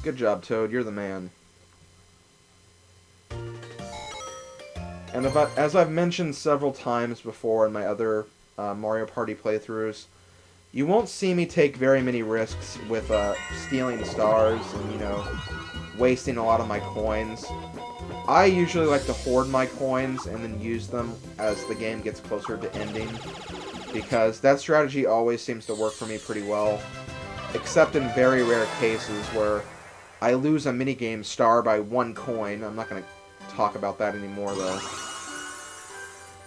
Good job, Toad. You're the man. And as I've mentioned several times before in my other Mario Party playthroughs, you won't see me take very many risks with stealing stars and, you know, wasting a lot of my coins. I usually like to hoard my coins and then use them as the game gets closer to ending, because that strategy always seems to work for me pretty well, except in very rare cases where I lose a minigame star by 1 coin. I'm not going to talk about that anymore, though.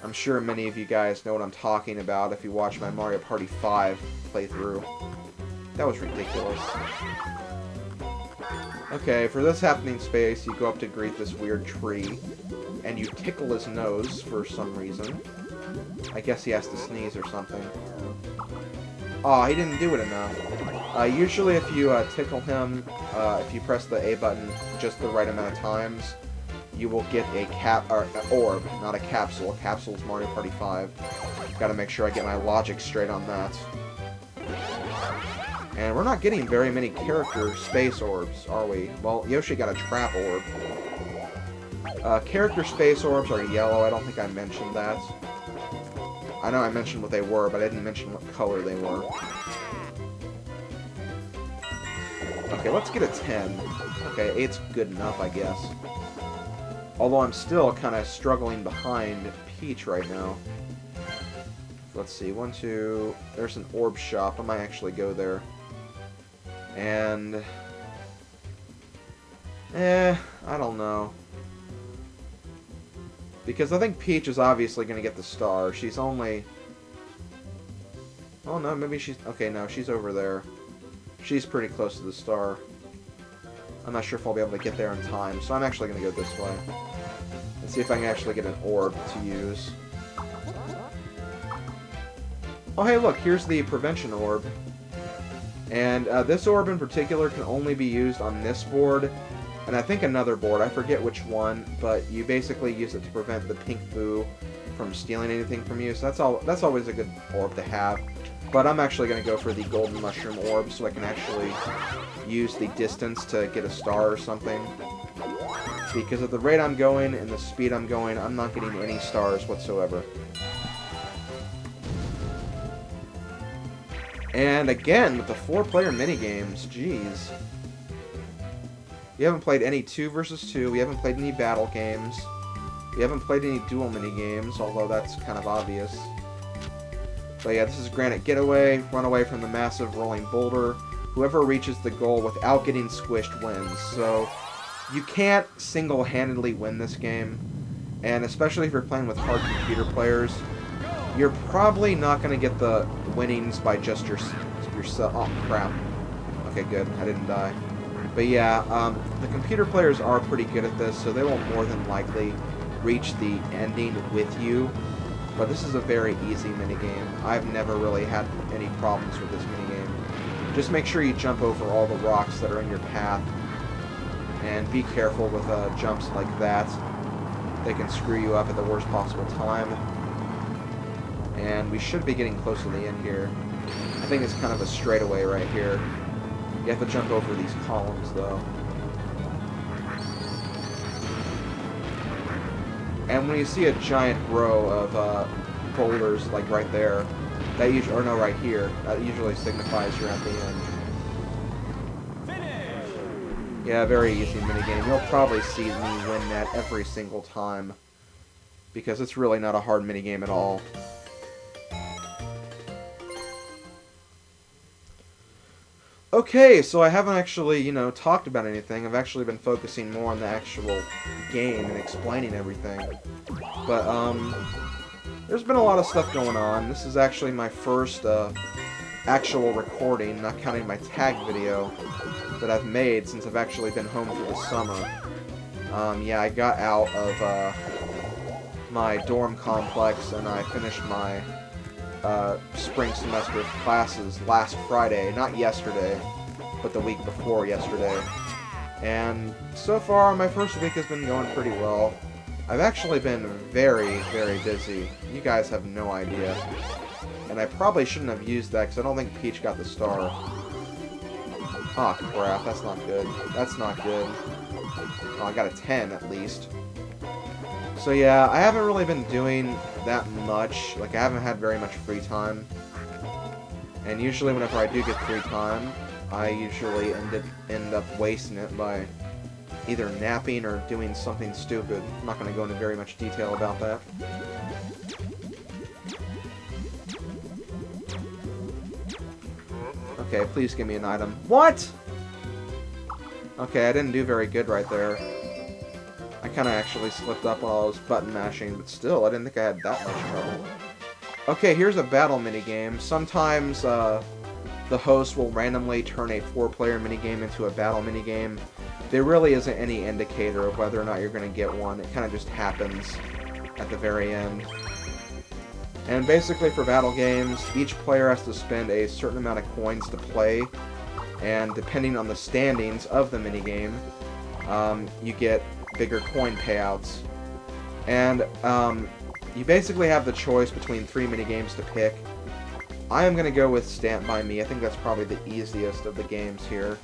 I'm sure many of you guys know what I'm talking about if you watch my Mario Party 5 playthrough. That was ridiculous. Okay, for this happening space, you go up to greet this weird tree, and you tickle his nose for some reason. I guess he has to sneeze or something. Aw, he didn't do it enough. Usually if you tickle him, if you press the A button just the right amount of times, you will get a orb, not a capsule. A capsule is Mario Party 5. Gotta make sure I get my logic straight on that. And we're not getting very many character space orbs, are we? Well, Yoshi got a trap orb. Character space orbs are yellow. I don't think I mentioned that. I know I mentioned what they were, but I didn't mention what color they were. Okay, let's get a 10. Okay, 8's good enough, I guess. Although I'm still kind of struggling behind Peach right now. Let's see, 1, 2... There's an Orb Shop. I might actually go there. And... I don't know. Because I think Peach is obviously going to get the star. She's only... Oh no, maybe she's... Okay, no, she's over there. She's pretty close to the star. I'm not sure if I'll be able to get there in time, so I'm actually going to go this way. And see if I can actually get an orb to use. Oh hey look, here's the prevention orb. And this orb in particular can only be used on this board, and I think another board, I forget which one, but you basically use it to prevent the pink boo from stealing anything from you, so that's always a good orb to have. But I'm actually going to go for the golden mushroom orb so I can actually use the distance to get a star or something. Because at the rate I'm going and the speed I'm going, I'm not getting any stars whatsoever. And again, with the 4-player minigames, jeez. We haven't played any 2 versus 2, we haven't played any battle games, we haven't played any dual minigames, although that's kind of obvious. But yeah, this is Granite Get Away, run away from the massive rolling boulder. Whoever reaches the goal without getting squished wins. So, you can't single-handedly win this game, and especially if you're playing with hard computer players, you're probably not going to get the winnings by just yourself. Oh, crap. Okay, good. I didn't die. But yeah, the computer players are pretty good at this, so they will more than likely reach the ending with you. But this is a very easy minigame. I've never really had any problems with this minigame. Just make sure you jump over all the rocks that are in your path. And be careful with jumps like that. They can screw you up at the worst possible time. And we should be getting close to the end here. I think it's kind of a straightaway right here. You have to jump over these columns, though. And when you see a giant row of boulders, like right there, that usually, or no, right here, that usually signifies you're at the end. Finish! Yeah, very easy minigame. You'll probably see me win that every single time, because it's really not a hard minigame at all. Okay, so I haven't actually, talked about anything. I've actually been focusing more on the actual game and explaining everything. But, there's been a lot of stuff going on. This is actually my first, actual recording, not counting my tag video that I've made since I've actually been home for the summer. Yeah, I got out of, my dorm complex and I finished my spring semester of classes last Friday, not yesterday, but the week before yesterday. And so far, my first week has been going pretty well. I've actually been very, very busy. You guys have no idea. And I probably shouldn't have used that, because I don't think Peach got the star. Oh crap, that's not good. That's not good. Oh, I got a 10 at least. So yeah, I haven't really been doing that much. Like, I haven't had very much free time. And usually whenever I do get free time, I usually end up wasting it by either napping or doing something stupid. I'm not going to go into very much detail about that. Okay, please give me an item. What?! Okay, I didn't do very good right there. I kind of actually slipped up while I was button mashing, but still, I didn't think I had that much trouble. Okay, here's a battle minigame. Sometimes the host will randomly turn a 4-player minigame into a battle minigame. There really isn't any indicator of whether or not you're going to get one. It kind of just happens at the very end. And basically for battle games, each player has to spend a certain amount of coins to play, and depending on the standings of the minigame, you get bigger coin payouts. And you basically have the choice between 3 minigames to pick. I am going to go with Stand By Me. I think that's probably the easiest of the games here.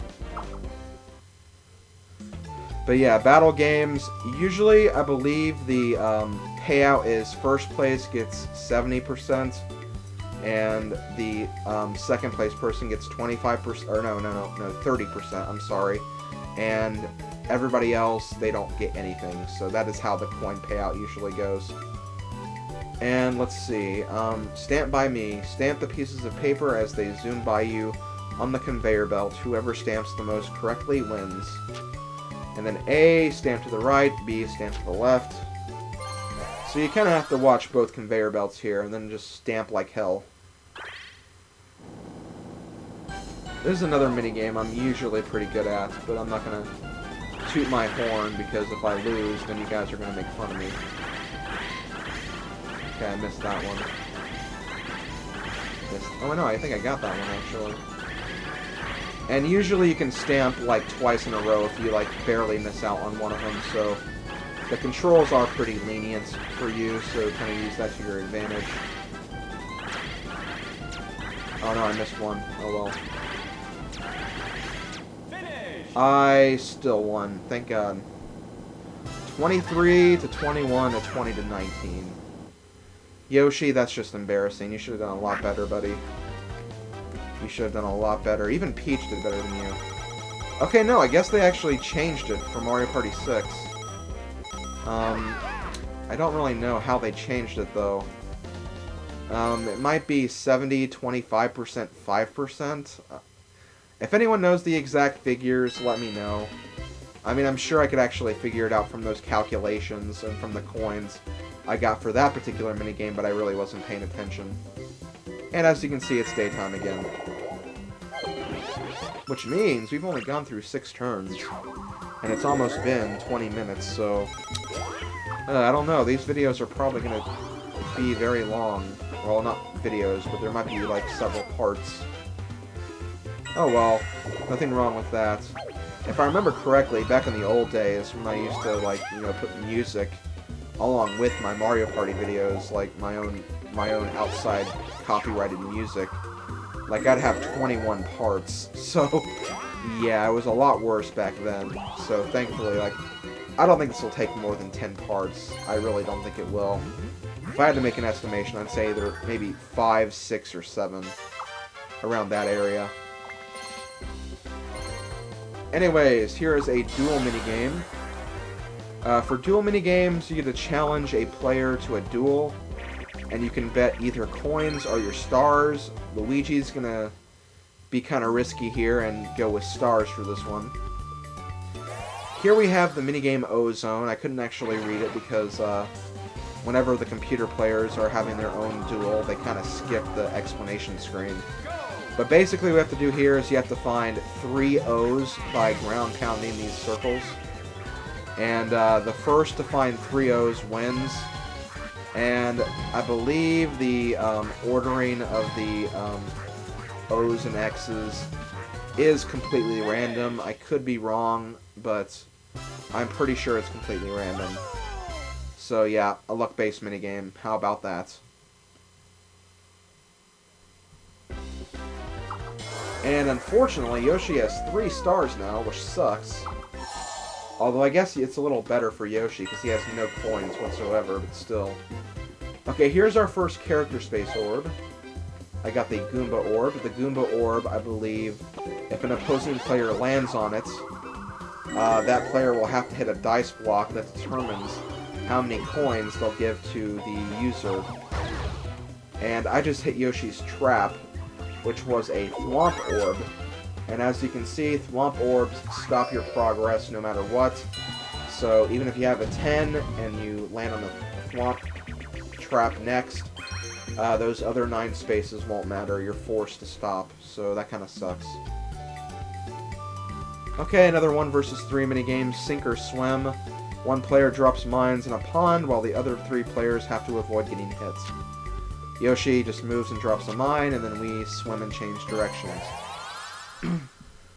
But yeah, battle games, usually I believe the payout is first place gets 70%, and the second place person gets 25%, or no, 30%, I'm sorry. And everybody else, they don't get anything. So that is how the coin payout usually goes. And let's see, Stamp By Me. Stamp the pieces of paper as they zoom by you on the conveyor belt. Whoever stamps the most correctly wins. And then A, stamp to the right, B, stamp to the left. So you kind of have to watch both conveyor belts here, and then just stamp like hell. This is another minigame I'm usually pretty good at, but I'm not going to toot my horn, because if I lose, then you guys are going to make fun of me. Okay, I missed that one. Oh no, I think I got that one, actually. And usually you can stamp, like, twice in a row if you, like, barely miss out on one of them, so the controls are pretty lenient for you, so kind of use that to your advantage. Oh no, I missed one. Oh well. I still won, thank God. 23 to 21 to 20 to 19. Yoshi, that's just embarrassing. You should have done a lot better, buddy. You should have done a lot better. Even Peach did better than you. Okay, no, I guess they actually changed it for Mario Party 6. I don't really know how they changed it, though. It might be 70, 25%, 5%. If anyone knows the exact figures, let me know. I mean, I'm sure I could actually figure it out from those calculations and from the coins I got for that particular minigame, but I really wasn't paying attention. And as you can see, it's daytime again. Which means we've only gone through 6 turns. And it's almost been 20 minutes, so... I don't know, these videos are probably going to be very long. Well, not videos, but there might be, like, several parts. Oh well, nothing wrong with that. If I remember correctly, back in the old days, when I used to, like, you know, put music along with my Mario Party videos, like my own outside copyrighted music, like, I'd have 21 parts. So, yeah, it was a lot worse back then. So, thankfully, like, I don't think this will take more than 10 parts. I really don't think it will. If I had to make an estimation, I'd say either maybe 5, 6, or 7. Around that area. Anyways, here is a duel minigame. For duel minigames, you get to challenge a player to a duel, and you can bet either coins or your stars. Luigi's gonna be kind of risky here and go with stars for this one. Here we have the minigame Ozone. I couldn't actually read it because whenever the computer players are having their own duel, they kind of skip the explanation screen. But basically what we have to do here is you have to find 3 O's by ground pounding these circles. And the first to find 3 O's wins. And I believe the ordering of the O's and X's is completely random. I could be wrong, but I'm pretty sure it's completely random. So yeah, a luck-based minigame. How about that? And unfortunately, Yoshi has 3 stars now, which sucks. Although I guess it's a little better for Yoshi, because he has no coins whatsoever, but still. Okay, here's our first character space orb. I got the Goomba Orb. The Goomba Orb, I believe, if an opposing player lands on it, that player will have to hit a dice block that determines how many coins they'll give to the user. And I just hit Yoshi's Trap, which was a Thwomp Orb. And as you can see, Thwomp Orbs stop your progress no matter what. So even if you have a 10 and you land on a Thwomp Trap next, those other 9 spaces won't matter. You're forced to stop, so that kind of sucks. Okay, another 1 versus 3 minigame, Sink or Swim. One player drops mines in a pond, while the other 3 players have to avoid getting hit. Yoshi just moves and drops a mine, and then we swim and change directions.